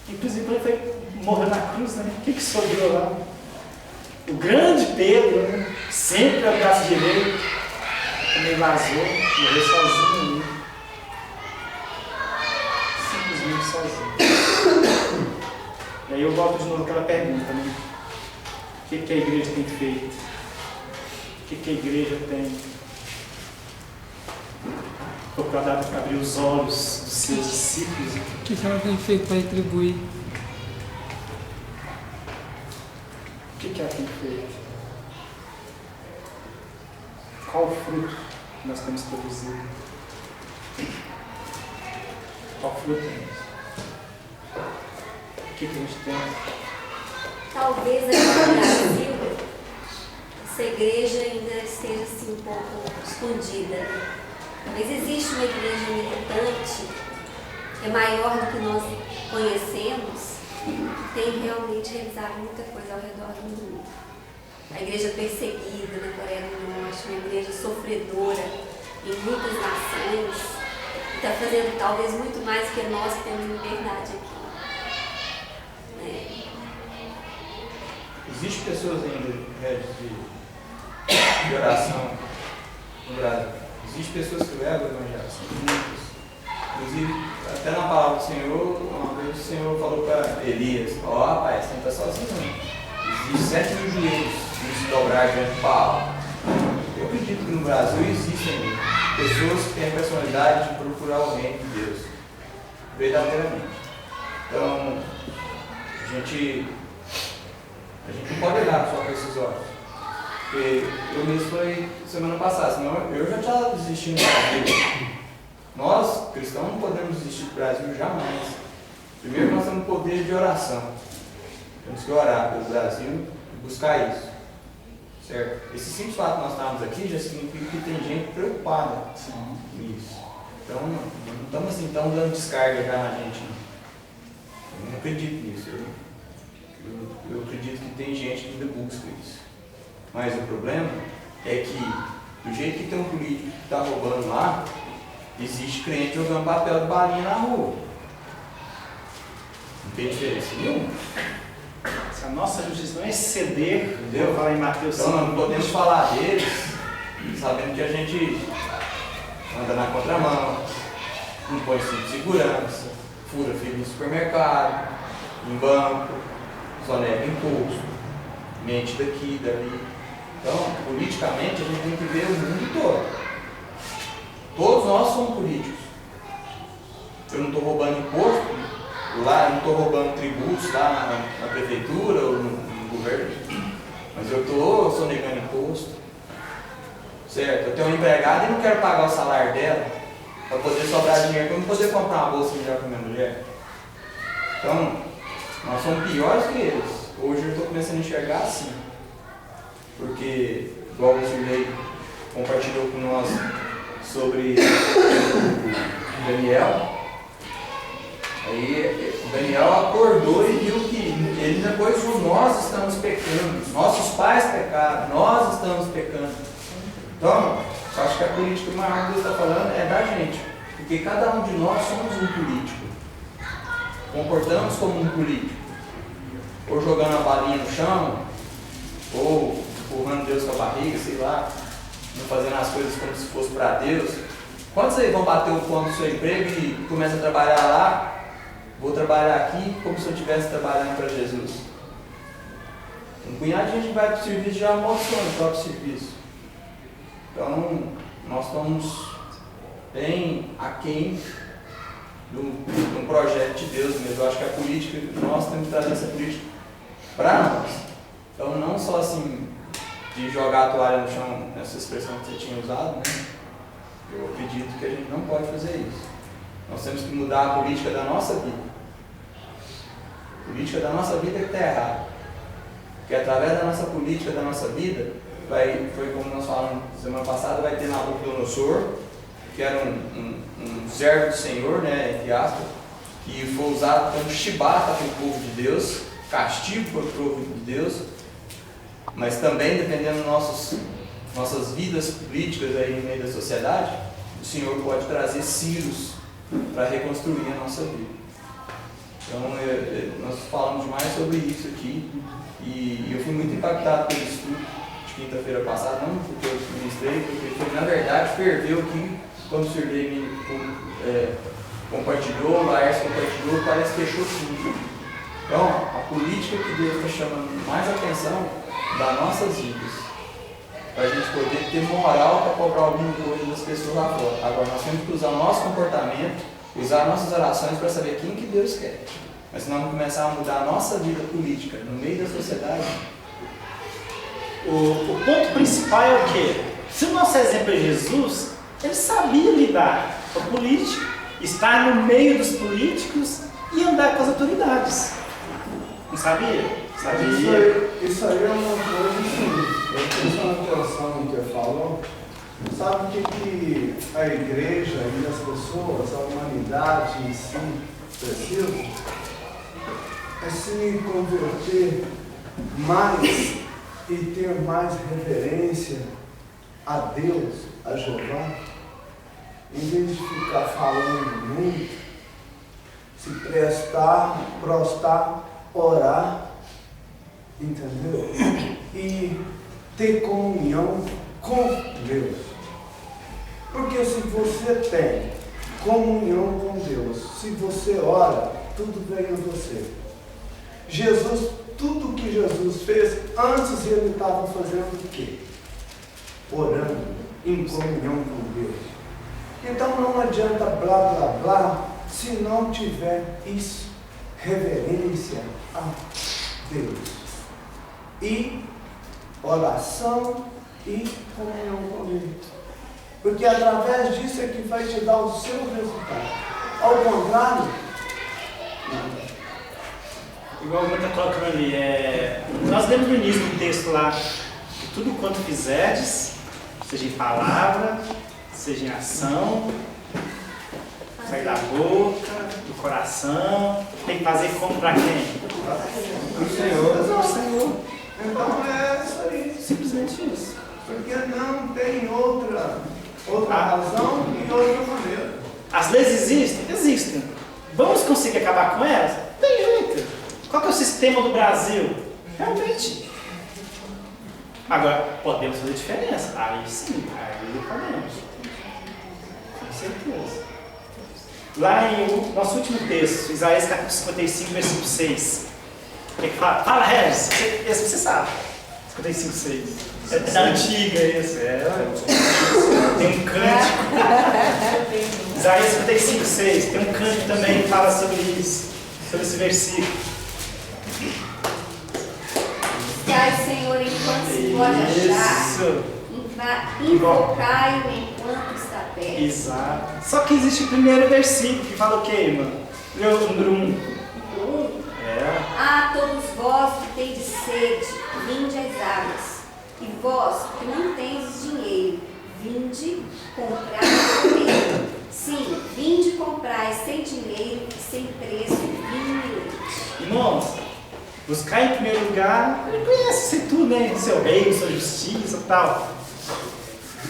S1: Inclusive quando ele foi morrer na cruz, né? O que sobrou lá? O grande Pedro, né? Sempre ao braço direito, também vazou, morreu sozinho ali. Simplesmente sozinho. E aí eu volto de novo aquela pergunta, né? que a igreja tem feito? O que a igreja tem procurado abrir os olhos dos seus discípulos?
S10: O que ela tem feito para retribuir?
S1: O que ela tem feito? Qual o fruto que nós temos produzido? Qual fruto? O que a gente tem?
S8: Talvez aqui no Brasil essa igreja ainda esteja assim um pouco escondida. Mas existe uma igreja militante que é maior do que nós conhecemos e tem realmente realizado muita coisa ao redor do mundo. A igreja perseguida na Coreia do Norte, uma igreja sofredora em muitas nações, está fazendo talvez muito mais que nós que temos liberdade aqui.
S2: Existem pessoas ainda de oração no Brasil. Existem pessoas que levam o evangelho, muitas. Inclusive, até na palavra do Senhor, uma vez o Senhor falou para Elias: ó, rapaz, você não está sozinho não. Existem 7 mil joelhos que se dobrar diante de Baal. Eu acredito que no Brasil existem pessoas que têm a personalidade de procurar o reino de Deus, verdadeiramente. Então, a gente não pode olhar só com esses olhos. Porque eu mesmo falei semana passada, senão eu já estava desistindo do Brasil. Nós, cristãos, não podemos desistir do Brasil jamais. Primeiro nós temos poder de oração. Temos que orar pelo Brasil e buscar isso. Certo? Esse simples fato de nós estarmos aqui já significa que tem gente preocupada com isso. Então, não estamos assim tão dando descarga já na gente. Eu não acredito nisso. Eu acredito que tem gente que ainda busca isso. Mas o problema é que, do jeito que tem um político que está roubando lá, existe crente jogando papel de balinha na rua. Não tem diferença nenhuma.
S1: Se a nossa justiça não exceder,
S2: entendeu?
S1: Eu falar em Mateus 5.
S2: Então nós não podemos falar deles sabendo que a gente anda na contramão, não põe cinto de segurança, fura fila no supermercado, em banco, só nega imposto, mente daqui, dali. Então, politicamente, a gente tem que ver o mundo todo. Todos nós somos políticos. Eu não estou roubando imposto lá, eu não estou roubando tributos lá na prefeitura ou no governo, mas eu estou sonegando imposto. Certo? Eu tenho uma empregada e não quero pagar o salário dela para poder sobrar dinheiro, para eu não poder comprar uma bolsa melhor para minha mulher. Então, nós somos piores que eles. Hoje eu estou começando a enxergar assim. Porque, igual o Sirlei compartilhou com nós sobre o Daniel, aí o Daniel acordou e viu que ele depois falou: nós estamos pecando, nossos pais pecaram, nós estamos pecando. Então, eu acho que a política maior que Deus está falando é da gente, porque cada um de nós somos um político, comportamos como um político, ou jogando a balinha no chão, ou empurrando Deus com a barriga, sei lá, não fazendo as coisas como se fosse para Deus. Quando vocês vão bater o ponto do seu emprego e começam a trabalhar lá, vou trabalhar aqui como se eu estivesse trabalhando para Jesus. Um punhado de gente vai para o serviço já amaldiçoando o próprio serviço. Então, nós estamos bem aquém do projeto de Deus mesmo. Eu acho que a política, nós temos que trazer essa política para nós. Então, não só assim, de jogar a toalha no chão, essa expressão que você tinha usado, né? Eu acredito que a gente não pode fazer isso. Nós temos que mudar a política da nossa vida. A política da nossa vida é que está errada. Porque através da nossa política, da nossa vida, foi como nós falamos semana passada, vai ter Nabucodonosor, que era um servo do Senhor, né, entre aspas, que foi usado como chibata para o povo de Deus, castigo para o povo de Deus, mas também, dependendo das nossas vidas políticas aí no meio da sociedade, o Senhor pode trazer Círios para reconstruir a nossa vida. Então, nós falamos demais sobre isso aqui, e eu fui muito impactado pelo estudo de quinta-feira passada, não porque eu ministrei, porque na verdade ferveu aqui, quando o Sirlei me compartilhou, o Laércio compartilhou, parece que fechou tudo. Então, a política que Deus está chamando mais atenção das nossas vidas, para a gente poder ter moral para cobrar alguma coisa das pessoas lá fora. Agora, nós temos que usar o nosso comportamento, usar nossas orações para saber quem que Deus quer. Mas se nós vamos começar a mudar a nossa vida política no meio da sociedade...
S1: O ponto principal é o quê? Se o nosso exemplo é Jesus, ele sabia lidar com a política, estar no meio dos políticos e andar com as autoridades. Não sabia? Sabia.
S13: Isso aí é uma coisa assim, prestando atenção no que ele falou. Sabe o que a igreja e as pessoas, a humanidade em si, precisam? É se converter mais e ter mais reverência a Deus, a Jeová, em vez de ficar falando muito, se prestar, prostrar, orar, entendeu? E ter comunhão com Deus. Porque se você tem comunhão com Deus, se você ora, tudo vem a você. Jesus, tudo que Jesus fez, antes ele estava fazendo o quê? Orando, em comunhão com Deus. Então não adianta blá blá blá, se não tiver isso, reverência a Deus. E oração e comunhão com Ele. Porque através disso é que vai te dar o seu resultado. Ao contrário, não.
S1: Igual o está colocando ali, nós lemos no início do texto lá, que tudo quanto fizerdes, seja em palavra, seja em ação, sai da boca, do coração, tem que fazer como para quem?
S13: Para o Senhor. Para o Senhor. Então é isso aí.
S1: Simplesmente isso.
S13: Porque não tem outra razão e outra maneira.
S1: As leis existem? Existem. Vamos conseguir acabar com elas? Tem jeito. Qual que é o sistema do Brasil? Realmente. Agora, podemos fazer diferença? Aí sim, aí podemos. Com certeza. Lá em nosso último texto, Isaías capítulo 55, versículo 6. O que fala? Fala, Regis, esse você sabe. 55, 6. É da antiga esse. Tem um cântico. Isaías 55, 6. Tem um cântico também que fala sobre isso, sobre esse versículo.
S8: Buscai, Senhor, enquanto se pode achar, invocai-o enquanto está perto.
S1: Exato. Só que existe o primeiro versículo que fala o quê, irmã? Número 1.
S8: Ah, todos vós que tendes sede, vinde às águas. E vós que não tendes dinheiro, vinde comprar dinheiro. Sim, vinde comprar sem dinheiro e sem preço, vinho e leite.
S1: Irmãos, buscar em primeiro lugar, ele conhece isso tudo, né? Seu reino, sua justiça e tal.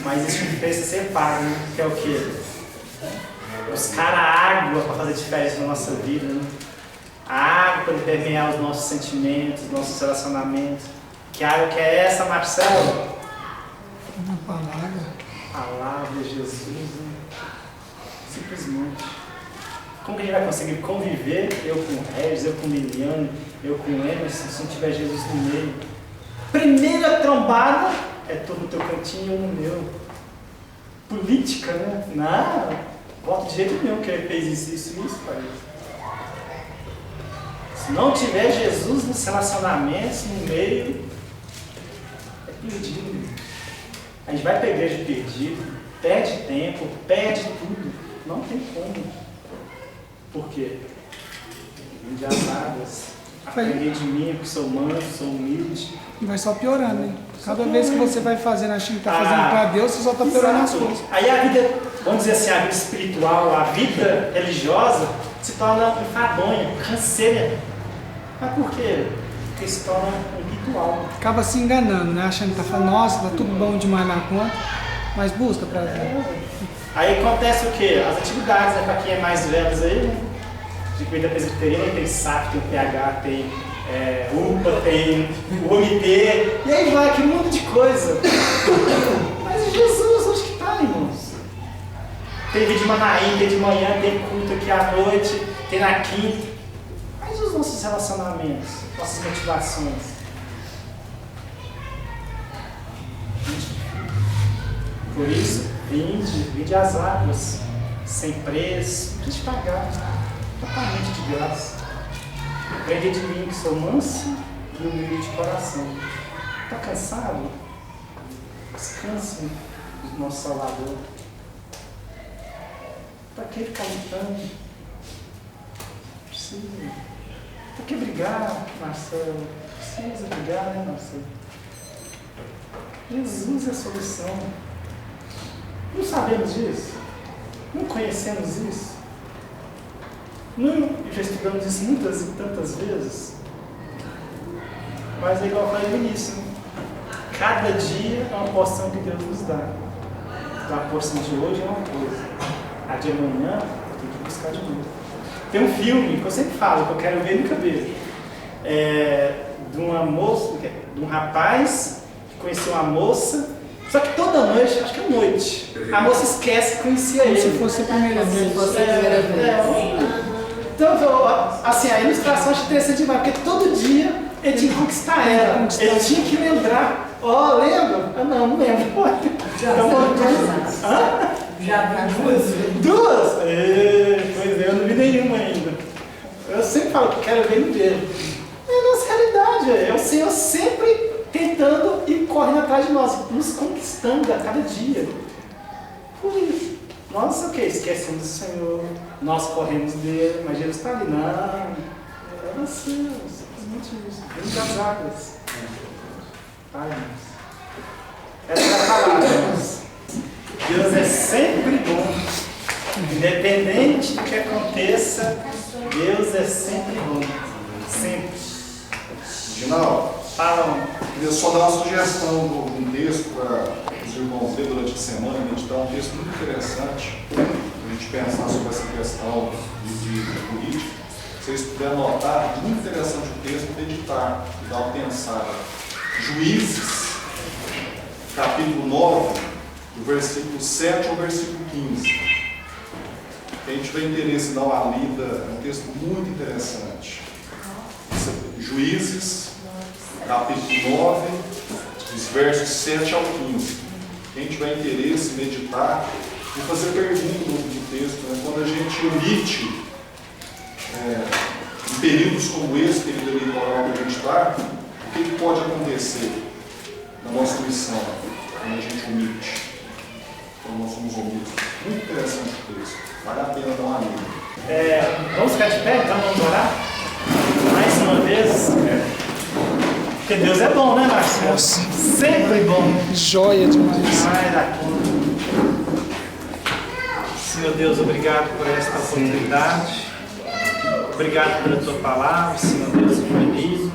S1: Mas existe um preço a ser pago, né? Que é o quê? Buscar a água para fazer diferença na nossa vida, né? A água para permear os nossos sentimentos, os nossos relacionamentos. Que água que é essa, Marcelo?
S10: Uma palavra.
S1: Palavra de Jesus, né? Simplesmente. Como que a gente vai conseguir conviver, eu com o Regis, eu com o Miliane, eu com o Emerson, se não tiver Jesus no meio? Primeira trombada é tu no teu cantinho e eu no meu. Política, né? Não, voto de jeito nenhum que ele fez isso, pai. Se não tiver Jesus nos relacionamentos, no meio, é perdido. A gente vai para a igreja perdido, perde tempo, perde tudo. Não tem como. Por quê? Vinde as águas, aprender de mim, porque sou manso, sou humilde.
S10: E vai só piorando, né? Cada vez que você vai fazendo, achando que está fazendo para Deus, você só está piorando as coisas.
S1: Aí a vida, vamos dizer assim, a vida espiritual, a vida religiosa, se torna enfadonha, canseira. Mas por quê? Porque se torna um ritual.
S10: Acaba se enganando, né? Achando que está falando, nossa, está tudo bom demais na conta, mas busca para ver.
S1: Aí acontece o quê? As atividades, né? Para quem é mais velho aí, né? De cuida da presbiteriana, tem SAP, tem o PH, tem UPA, tem o OMT, e aí vai, aquele monte de coisa. Mas Jesus, onde que está, irmãos? Tem vídeo de Manaim, tem de manhã, tem culto aqui à noite, tem na quinta. Mas Mas os nossos relacionamentos, nossas motivações? Por isso, vinde as águas, sem preço, não precisa pagar, totalmente de graça. Aprende de mim que sou manso e humilde de coração. Está cansado? Descanse do nosso Salvador. Para que ficar lutando? Precisa. Para que brigar, Marcelo? Precisa brigar, né, Marcelo? Jesus é a solução. Não sabemos disso? Não conhecemos isso? Não já estudamos isso muitas e tantas vezes? Mas é igual eu falei no início. Cada dia é uma porção que Deus nos dá. Então a porção de hoje é uma coisa. A de amanhã eu tenho que buscar de novo. Tem um filme que eu sempre falo, que eu quero ver e nunca vejo. De uma moça, de um rapaz que conheceu uma moça. Só que toda noite, acho que é noite, a moça esquece que conhecia ele.
S10: Se fosse a primeira vez.
S1: Então, assim, a ilustração acho interessante demais, porque todo dia ele tinha que conquistar ela. Ele tinha que lembrar. Ó, lembra? Ah, não lembro.
S4: Já vi duas vezes.
S1: Duas? Pois é, eu não vi nenhuma ainda. Eu sempre falo que quero ver e não vejo. É a nossa realidade, é o Senhor sempre tentando e correndo atrás de nós, nos conquistando a cada dia. Por isso. Nós, esquecemos do Senhor, nós corremos dele, mas Jesus está ali. Não, é você, simplesmente isso. Vem das águas. Ai, essa é a palavra, irmãos. Deus é sempre bom. Independente do que aconteça, Deus é sempre bom. Sempre.
S14: Ginaldo,
S1: Fala.
S14: queria só dar uma sugestão de um texto para os irmãos ler durante a semana, meditar um texto muito interessante, para a gente pensar sobre essa questão de política. Se vocês puderem anotar, muito interessante o texto, meditar e dar uma pensada. Juízes, capítulo 9, do versículo 7 ao versículo 15. Quem tiver interesse em dar uma lida, é um texto muito interessante. Juízes, capítulo 9, dos versos 7 ao 15. Quem tiver interesse em meditar, vou fazer pergunta no texto, né? Quando a gente omite, em períodos como esse, período eleitoral que a gente está, o que pode acontecer na nossa missão, quando a gente omite, quando nós somos omitos? Muito interessante o texto, vale a pena dar uma lida.
S1: Vamos ficar de pé, então vamos orar? Mais uma vez. Porque Deus é bom, né, Marcelo? Sempre bom.
S10: Joia demais.
S1: Vai dar conta. Senhor Deus, obrigado por esta oportunidade. Obrigado pela tua palavra, Senhor Deus, que foi lido.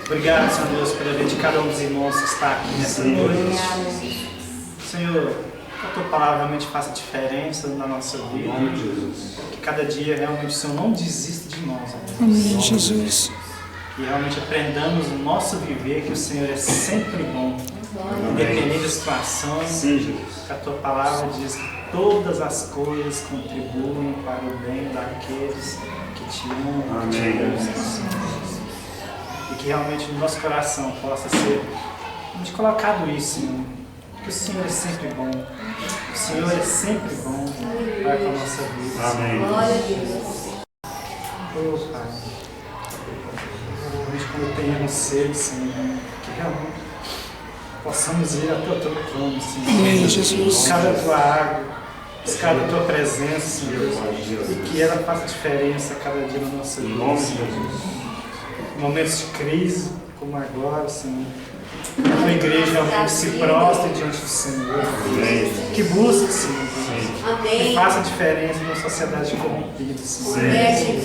S1: Obrigado, Senhor Deus, pela vida de cada um dos irmãos que está aqui nessa noite. Senhor, que a tua palavra realmente faça diferença na nossa vida. Que cada dia realmente o Senhor não desista de nós.
S10: Amém, Jesus.
S1: E realmente aprendamos no nosso viver que o Senhor é sempre bom, independente da situação. Que a tua palavra diz que todas as coisas contribuem para o bem daqueles que te amam. Amém. E que realmente no nosso coração possa ser colocado isso, Senhor. Que o Senhor é sempre bom. O Senhor é sempre bom para com a nossa vida. Amém. Glória a Deus. Oh, Pai. Quando tenhamos sede, Senhor, que realmente possamos ir até o teu trono, Senhor.
S10: Amém, Jesus.
S1: Buscar a tua água, buscar a tua presença, Senhor. E que ela faça diferença a cada dia na nossa vida. Em nome de Jesus. Em momentos de crise, como agora, Senhor. Que a tua igreja realmente se prostre diante do Senhor. Amém. Que busque, Senhor. Amém. Que faça diferença numa sociedade corrompida, Senhor. Amém.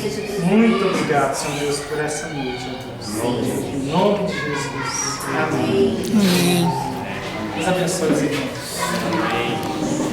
S1: Muito obrigado, Senhor Deus, por essa noite, Deus. Em nome de Jesus. Amém. Amém. Deus abençoe os irmãos. Amém.